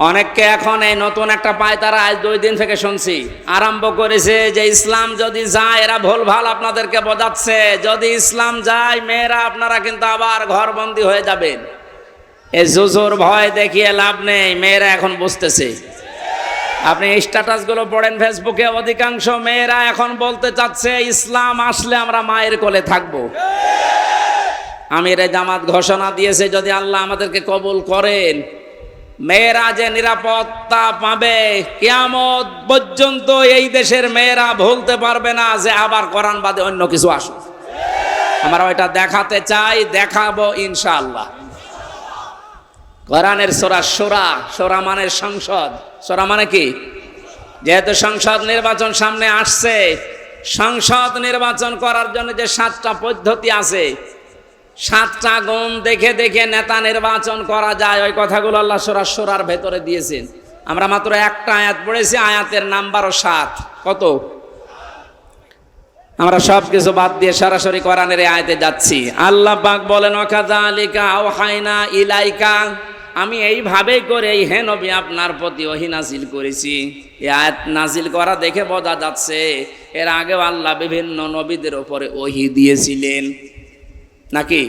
অনেককে এখন এই নতুন একটা পায়তারা আজ 2 দিন থেকে শুনছি আরম্ভ করেছে যে ইসলাম যদি যায়, এরা ভুলভাল আপনাদেরকে বোঝাচ্ছে, যদি ইসলাম যায় মেয়েরা আপনারা কিন্তু আবার ঘরবন্দি হয়ে যাবেন। এই জুজুর ভয় দেখিয়ে লাভ নেই, মেয়েরা এখন বুঝতেছে। আপনি স্ট্যাটাসগুলো পড়েন ফেসবুকে, অধিকাংশ মেয়েরা এখন বলতে চাচ্ছে ইসলাম আসলে আমরা মায়ের কোলে থাকবো। আমিরে জামাত ঘোষণা দিয়েছে যদি আল্লাহ আমাদেরকে কবুল করেন, মেয়েরা যে নিরাপত্তা পাবে কিয়ামত পর্যন্ত এই দেশের মেয়েরা ভুলতে পারবে না যে আবার কোরআন বাদে অন্য কিছু আসুক। আমরা ওইটা দেখাতে চাই, দেখাবো ইনশাআল্লাহ। কোরআনের সূরা শূরা, শূরা মানে সংসদ, শূরা মানে কি? যেহেতু সংসদ নির্বাচন সামনে আসছে, সংসদ নির্বাচন করার জন্য যে 7টা পদ্ধতি আছে, 7টা গুণ দেখে দেখে নেতা নির্বাচন করা যায়, ওই কথাগুলো আল্লাহ সূরা শূরার ভেতরে দিয়েছেন। আমরা মাত্র একটা আয়াত পড়েছি, আয়াতের নাম্বারও 7। কত? আমরা সব কিছু বাদ দিয়ে সরাসরি কোরআনের এই আয়াতে যাচ্ছি। আল্লাহ পাক বলেন ওয়াকাযালিকা আওহাইনা ইলাইকা, আমি এইভাবেই করে এই হে নবী আপনার প্রতি ওহী নাজিল করেছি। এই আয়াত নাজিল করা দেখে বোঝা যাচ্ছে এর আগেও আল্লাহ বিভিন্ন নবীদের উপরে ওহী দিয়েছিলেন নাকি?